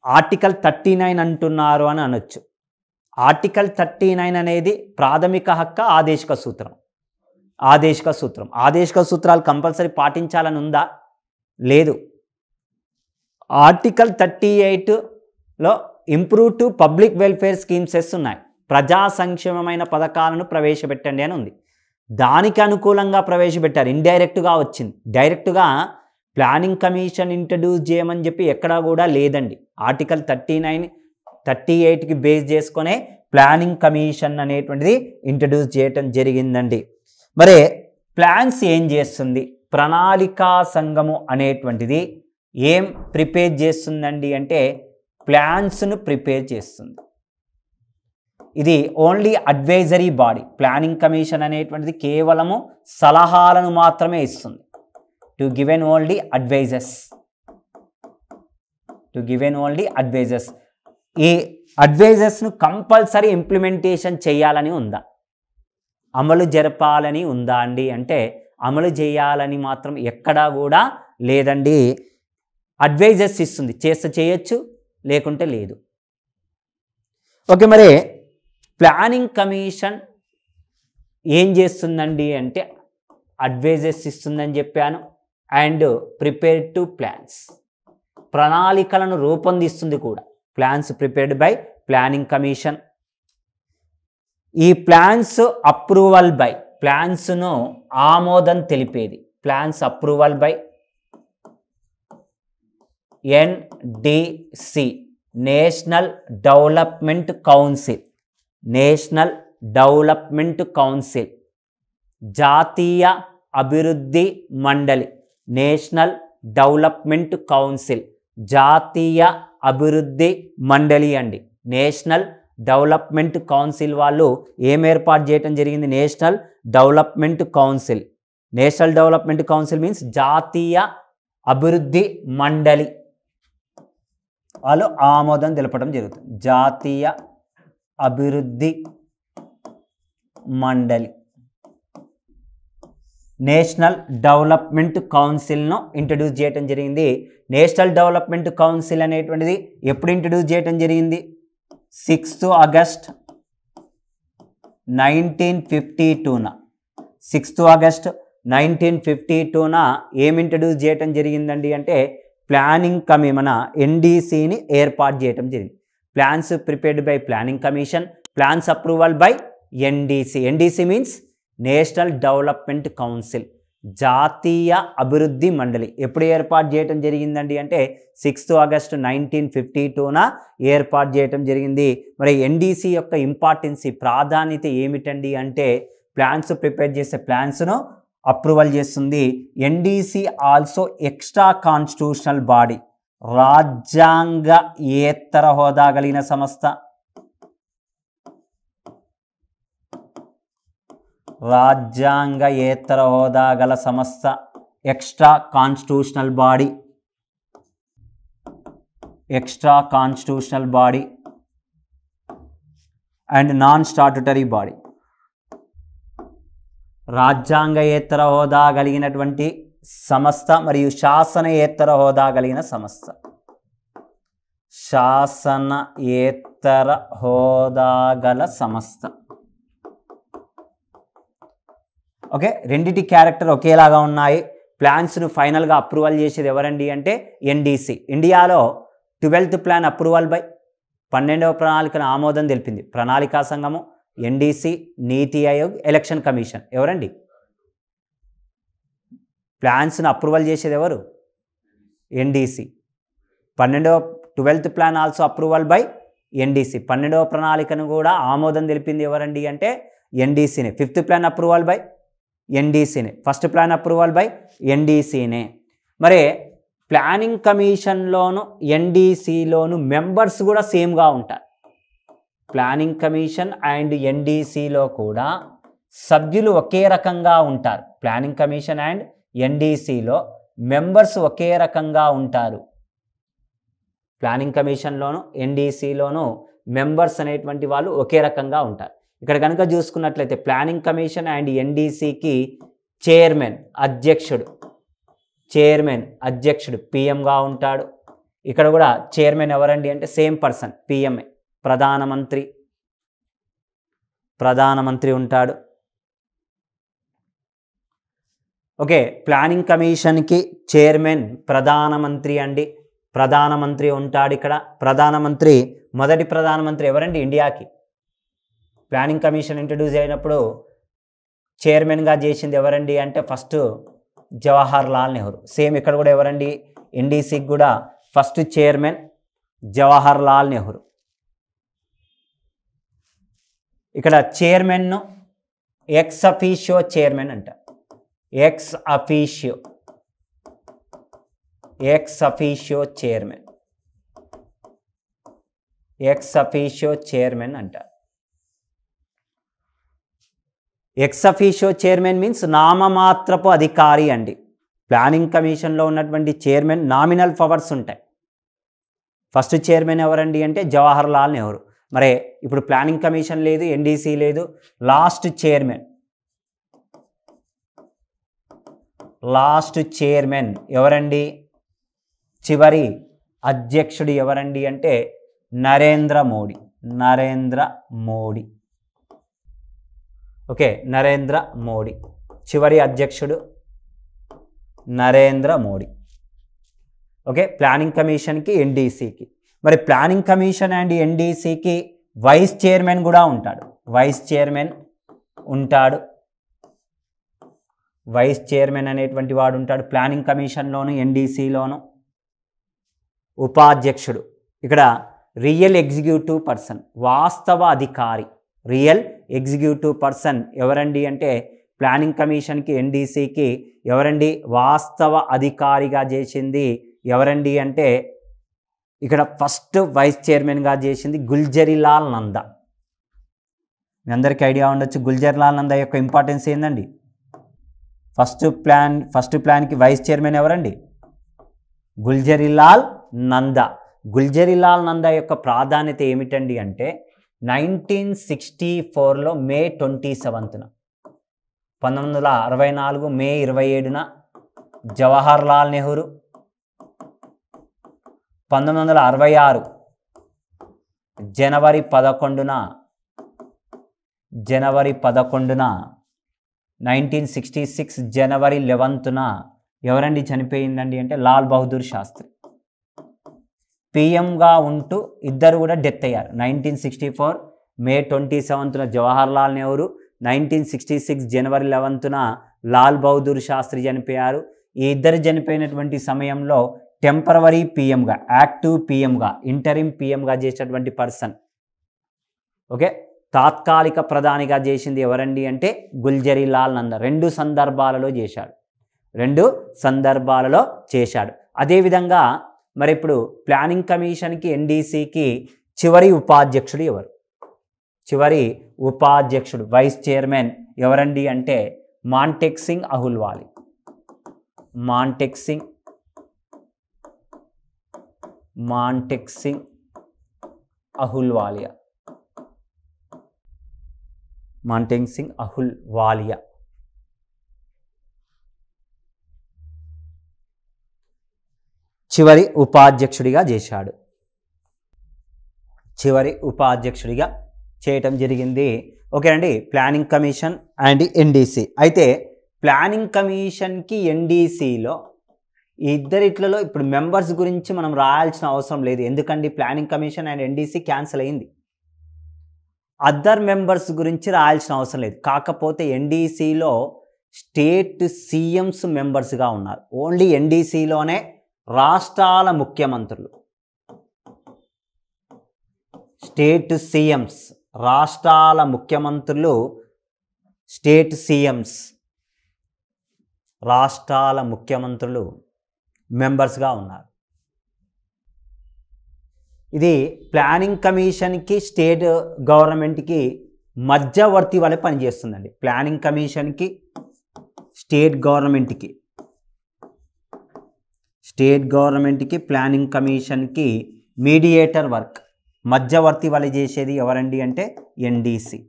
ఆర్టికల్ 39 అంటున్నారు అని అనొచ్చు. ఆర్టికల్ 39 అనేది ప్రాథమిక హక్కు, ఆదేశిక సూత్రాలు కంపల్సరీ పాటించాలని ఉందా? లేదు. ఆర్టికల్ 38లో improve to public welfare schemes ఉన్నాయి. ప్రజా సంక్షేమమైన పథకాలను ప్రవేశపెట్టండి అని ఉంది. దానికి అనుకూలంగా ప్రవేశపెట్టారు. ఇండైరెక్ట్గా వచ్చింది. డైరెక్ట్గా ప్లానింగ్ కమిషన్ ఇంట్రడ్యూస్ చేయమని చెప్పి ఎక్కడా కూడా లేదండి. ఆర్టికల్ 38కి బేస్ చేసుకునే ప్లానింగ్ కమిషన్ అనేటువంటిది ఇంట్రడ్యూస్ చేయటం జరిగిందండి. మరి ప్లాన్స్ ఏం చేస్తుంది? ప్రణాళికా సంఘము అనేటువంటిది ఏం ప్రిపేర్ చేస్తుందండి అంటే ప్లాన్స్ను ప్రిపేర్ చేస్తుంది. ఇది only advisory body. Planning commission అనేటువంటిది కేవలము సలహాలను మాత్రమే ఇస్తుంది. To given only advisers. ఈ అడ్వైజర్స్ను కంపల్సరీ ఇంప్లిమెంటేషన్ చేయాలని ఉందా, అమలు జరపాలని ఉందా అండి అంటే అమలు చేయాలని మాత్రం ఎక్కడా కూడా లేదండి. అడ్వైజర్స్ ఇస్తుంది, చేస్తే చేయొచ్చు లేకుంటే లేదు. ఓకే, మరి ప్లానింగ్ కమిషన్ ఏం చేస్తుందండి అంటే అడ్వైజర్స్ ఇస్తుందని చెప్పాను. అండ్ ప్రిపేర్ టు ప్లాన్స్, ప్రణాళికలను రూపొందిస్తుంది కూడా. Plans prepared by planning commission. ఈ ప్లాన్స్ అప్రూవల్ బై, ప్లాన్స్ను ఆమోదం తెలిపేది. Plans approval by NDC, national development council. National development council. జాతీయ అభివృద్ధి మండలి. నేషనల్ డెవలప్మెంట్ కౌన్సిల్, జాతీయ అభివృద్ధి మండలి అండి. నేషనల్ డెవలప్మెంట్ కౌన్సిల్ వాళ్ళు ఏం ఏర్పాటు చేయడం జరిగింది? National development council. National development council means జాతీయ అభివృద్ధి మండలి వాళ్ళు ఆమోదం తెలపడం జరుగుతుంది. జాతీయ అభివృద్ధి మండలి నేషనల్ డెవలప్మెంట్ కౌన్సిల్ను ఇంట్రడ్యూస్ చేయడం జరిగింది. నేషనల్ డెవలప్మెంట్ కౌన్సిల్ అనేటువంటిది ఎప్పుడు ఇంట్రడ్యూస్ చేయడం జరిగింది? 6 ఆగస్ట్ 1952న. 6 ఆగస్ట్ 1952న ఏమి ఇంట్రడ్యూస్ చేయడం జరిగిందండి అంటే ప్లానింగ్ మన NDCని ఏర్పాటు చేయడం జరిగింది. Plans prepared by planning commission, plans approval by NDC. NDC means national development council, జాతీయ అభివృద్ధి మండలి. ఎప్పుడు ఏర్పాటు చేయడం జరిగిందండి అంటే 6 ఆగస్టు 1952న ఏర్పాటు చేయడం జరిగింది. మరి NDC యొక్క ఇంపార్టెన్స్, ప్రాధాన్యత ఏమిటండి అంటే ప్లాన్స్ ప్రిపేర్ చేసే ప్లాన్స్ను అప్రూవల్ చేస్తుంది. NDC also extra constitutional body, రాజ్యాంగేతర హోదా కలిగిన సంస్థ. రాజ్యాంగేతర హోదా గల సంస్థ, extra constitutional body. Extra constitutional body and non statutory body. రాజ్యాంగేతర హోదా కలిగినటువంటి సంస్థ మరియు శాసనేతర హోదా కలిగిన సంస్థ. శాసనేతర హోదా గల సంస్థ. ఓకే, రెండిటి క్యారెక్టర్ ఒకేలాగా ఉన్నాయి. ప్లాన్స్ను ఫైనల్గా అప్రూవల్ చేసేది ఎవరండి అంటే NDC. ఇండియాలో 12th ప్లాన్ అప్రూవల్ బై 12వ ప్రణాళికను ఆమోదం తెలిపింది ప్రణాళికా సంఘము, NDC, నీతి ఆయోగ్, ఎలక్షన్ కమిషన్. ఎవరండి? ప్లాన్స్ను అప్రూవల్ చేసేది ఎవరు? NDC. 12th plan also approval by NDC. 12వ ప్రణాళికను కూడా ఆమోదం తెలిపింది ఎవరండి అంటే NDCనే. 5th ప్లాన్ అప్రూవల్ బై NDCనే. 1st ప్లాన్ అప్రూవల్ బై NDCనే. మరి ప్లానింగ్ కమిషన్లోను NDCలోను మెంబర్స్ కూడా సేమ్గా ఉంటారు. ప్లానింగ్ కమిషన్ అండ్ NDCలో కూడా సభ్యులు ఒకే రకంగా ఉంటారు. ప్లానింగ్ కమిషన్ అండ్ NDCలో మెంబర్స్ ఒకే రకంగా ఉంటారు. ప్లానింగ్ కమిషన్లోను NDCలోను మెంబర్స్ అనేటువంటి వాళ్ళు ఒకే రకంగా ఉంటారు. ఇక్కడ కనుక చూసుకున్నట్లయితే ప్లానింగ్ కమిషన్ అండ్ NDCకి చైర్మన్ అధ్యక్షుడు PMగా ఉంటాడు. ఇక్కడ కూడా చైర్మన్ ఎవరండి అంటే సేమ్ పర్సన్, PMఏ. ప్రధానమంత్రి ఉంటాడు. ఓకే, ప్లానింగ్ కమిషన్కి చైర్మన్ ప్రధానమంత్రి అండి. ప్రధానమంత్రి ఉంటాడు. ఇక్కడ మొదటి ప్రధానమంత్రి ఎవరండి ఇండియాకి? ప్లానింగ్ కమిషన్ ఇంట్రడ్యూస్ అయినప్పుడు చైర్మన్గా చేసింది ఎవరండి అంటే ఫస్ట్ జవహర్ లాల్ నెహ్రూ. సేమ్ ఇక్కడ కూడా ఎవరండి? NDCకి కూడా ఫస్ట్ చైర్మన్ జవహర్ లాల్ నెహ్రూ. ఇక్కడ చైర్మన్ను ఎక్స్ అఫీషియో చైర్మన్ అంట. ఎక్స్ అఫీషియో చైర్మన్ అంట. ఎక్స్ అఫీషియో చైర్మన్ మీన్స్ నామమాత్రపు అధికారి అండి. ప్లానింగ్ కమిషన్లో ఉన్నటువంటి చైర్మన్ నామినల్ పవర్స్ ఉంటాయి. ఫస్ట్ చైర్మన్ ఎవరండి అంటే జవహర్ లాల్ నెహ్రూ. మరి ఇప్పుడు ప్లానింగ్ కమిషన్ లేదు, NDC లేదు. లాస్ట్ చైర్మన్ ఎవరండి? చివరి అధ్యక్షుడు ఎవరండి అంటే నరేంద్ర మోడీ. ఓకే, నరేంద్ర మోడీ చివరి అధ్యక్షుడు నరేంద్ర మోడీ. ఓకే, ప్లానింగ్ కమిషన్కి ఎన్డీసీకి. మరి ప్లానింగ్ కమిషన్ అండ్ ఎన్డీసీకి వైస్ చైర్మన్ కూడా ఉంటాడు. వైస్ చైర్మన్ ఉంటాడు. వైస్ చైర్మన్ అనేటువంటి వాడు ఉంటాడు ప్లానింగ్ కమిషన్లోను ఎన్డీసీలోను. ఉపాధ్యక్షుడు ఇక్కడ రియల్ ఎగ్జిక్యూటివ్ పర్సన్, వాస్తవ అధికారి. రియల్ ఎగ్జిక్యూటివ్ పర్సన్ ఎవరండి అంటే ప్లానింగ్ కమిషన్కి ఎన్డీసీకి ఎవరండి వాస్తవ అధికారిగా చేసింది ఎవరండి అంటే ఇక్కడ ఫస్ట్ వైస్ చైర్మన్గా చేసింది గుల్జరీలాల్ నందా. మీ అందరికీ ఐడియా ఉండొచ్చు గుల్జరీలాల్ నందా యొక్క ఇంపార్టెన్స్ ఏందండి. ఫస్ట్ ప్లాన్కి వైస్ చైర్మన్ ఎవరండి? గుల్జరీలాల్ నందా. గుల్జరీలాల్ నందా యొక్క ప్రాధాన్యత ఏమిటండి అంటే 1964లో మే 27న 1964 మే 27న జవహర్లాల్ నెహ్రూ, 1966 జనవరి 11న 1966 జనవరి 11న ఎవరండి చనిపోయిందండి అంటే లాల్ బహదూర్ శాస్త్రి. పిఎంగా ఉంటూ ఇద్దరు కూడా డెత్ అయ్యారు. 1964 మే 27న జవహర్లాల్ నెహ్రూ, 1966 జనవరి 11న లాల్ బహదూర్ శాస్త్రి చనిపోయారు. ఈ ఇద్దరు చనిపోయినటువంటి సమయంలో టెంపరవరీ పిఎంగా, యాక్టివ్ పిఎంగా, ఇంటరిమ్ పిఎంగా చేసేటువంటి పర్సన్. ఓకే, తాత్కాలిక ప్రధానిగా చేసింది ఎవరండి అంటే గుల్జరీలాల్ నందా. 2 సందర్భాలలో చేశాడు. అదేవిధంగా మరి ఇప్పుడు ప్లానింగ్ కమిషన్కి ఎన్డీసీకి చివరి ఉపాధ్యక్షుడు ఎవరు? చివరి ఉపాధ్యక్షుడు వైస్ చైర్మన్ ఎవరండి అంటే మాంటెక్ సింగ్ అహుల్వాలియా. మాంటెక్ సింగ్ అహుల్వాలియా. మాంటెక్ సింగ్ అహుల్వాలియా. చివరి ఉపాధ్యక్షుడిగా చేశాడు. చివరి ఉపాధ్యక్షుడిగా చేయటం జరిగింది. ఓకేనండి, ప్లానింగ్ కమిషన్ అండ్ ఎన్డీసీ. అయితే ప్లానింగ్ కమిషన్కి ఎన్డీసీలో ఇద్దరిట్లలో ఇప్పుడు మెంబర్స్ గురించి మనం రాయాల్సిన అవసరం లేదు. ఎందుకండి planning commission and NDC cancel అయింది. అదర్ మెంబర్స్ గురించి రాయాల్సిన అవసరం లేదు. కాకపోతే ఎన్డీసీలో స్టేట్ సీఎంస్ మెంబర్స్గా ఉన్నారు. ఓన్లీ ఎన్డీసీలోనే రాష్ట్రాల ముఖ్యమంత్రులు, స్టేట్ సీఎంస్, రాష్ట్రాల ముఖ్యమంత్రులు, స్టేట్ సీఎంస్, రాష్ట్రాల ముఖ్యమంత్రులు మెంబర్స్గా ఉన్నారు. ఇది ప్లానింగ్ కమిషన్కి స్టేట్ గవర్నమెంట్కి మధ్యవర్తి వలె పనిచేస్తుందండి. ప్లానింగ్ కమిషన్కి స్టేట్ గవర్నమెంట్కి ప్లానింగ్ కమిషన్కి మీడియేటర్ వర్క్, మధ్యవర్తి వలె చేసేది ఎవరండి అంటే ఎన్డీసీ.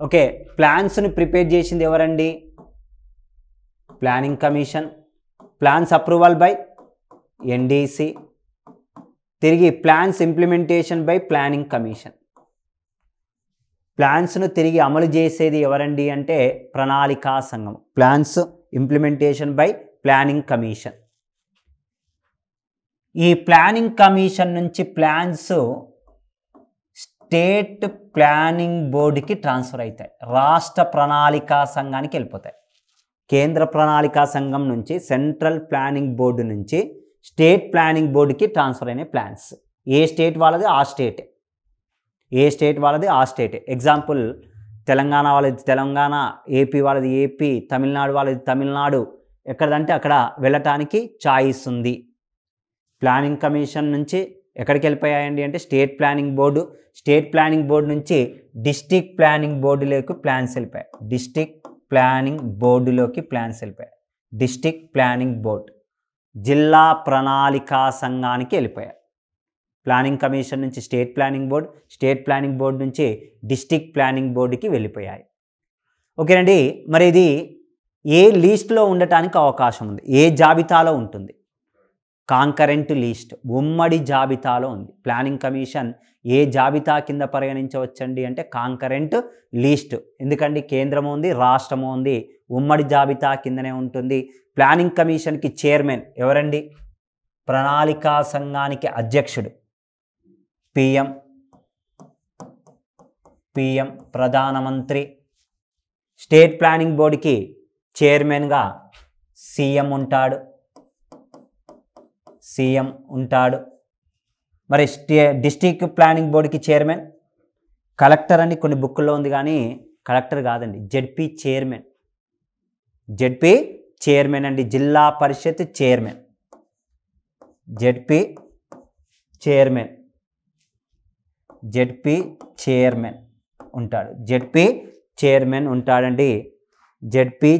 ఓకే, ప్లాన్స్ని ప్రిపేర్ చేసింది ఎవరండి? Planning commission. Plans approval by NDC. తిరిగి plans implementation by planning commission. ప్లాన్స్ను తిరిగి అమలు చేసేది ఎవరండి అంటే ప్రణాళికా సంఘం. Plans implementation by planning commission. ఈ ప్లానింగ్ కమిషన్ నుంచి ప్లాన్స్ స్టేట్ ప్లానింగ్ బోర్డుకి ట్రాన్స్ఫర్ అవుతాయి, రాష్ట్ర ప్రణాళికా సంఘానికి వెళ్ళిపోతాయి. కేంద్ర ప్రణాళికా సంఘం నుంచి సెంట్రల్ ప్లానింగ్ బోర్డు నుంచి స్టేట్ ప్లానింగ్ బోర్డుకి ట్రాన్స్ఫర్ అయిన ప్లాన్స్. ఏ స్టేట్ వాళ్ళది ఆ స్టేటే. ఎగ్జాంపుల్ తెలంగాణ వాళ్ళది తెలంగాణ, ఏపీ వాళ్ళది ఏపీ, తమిళనాడు వాళ్ళది తమిళనాడు. ఎక్కడంటే అక్కడ వెళ్ళటానికి చాయిస్ ఉంది. ప్లానింగ్ కమిషన్ నుంచి ఎక్కడికి వెళ్ళిపోయాయండి అంటే state planning board. State planning board నుంచి డిస్ట్రిక్ట్ ప్లానింగ్ బోర్డులోకి ప్లాన్స్ వెళ్ళిపోయాయి. డిస్ట్రిక్ట్ ప్లానింగ్ బోర్డు జిల్లా ప్రణాళికా సంఘానికి వెళ్ళిపోయాయి. ప్లానింగ్ కమిషన్ నుంచి state planning board, state planning board నుంచి డిస్ట్రిక్ట్ ప్లానింగ్ బోర్డుకి వెళ్ళిపోయాయి. ఓకేనండి, మరి ఇది ఏ లిస్ట్లో ఉండటానికి అవకాశం ఉంది? ఏ జాబితాలో ఉంటుంది? కాంకరెంట్ లిస్ట్, ఉమ్మడి జాబితాలో ఉంది. ప్లానింగ్ కమిషన్ ఏ జాబితా కింద పరిగణించవచ్చండి అంటే కాంకరెంట్ లీస్ట్. ఎందుకండి కేంద్రము ఉంది, రాష్ట్రము ఉంది, ఉమ్మడి జాబితా కిందనే ఉంటుంది. ప్లానింగ్ కమిషన్కి చైర్మన్ ఎవరండి? ప్రణాళికా సంఘానికి అధ్యక్షుడు పిఎం ప్రధానమంత్రి. స్టేట్ ప్లానింగ్ బోర్డుకి చైర్మన్గా సీఎం ఉంటాడు. మరి డిస్ట్రిక్ట్ ప్లానింగ్ బోర్డుకి చైర్మన్ కలెక్టర్ అని కొన్ని బుక్కుల్లో ఉంది, కానీ కలెక్టర్ కాదండి, జెడ్పీ చైర్మన్ అండి. జిల్లా పరిషత్ చైర్మన్, జెడ్పీ చైర్మన్ ఉంటాడు. జెడ్పీ చైర్మన్ ఉంటాడండి. జెడ్పీ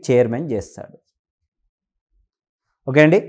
చైర్మన్ చేస్తాడు. ఓకే అండి.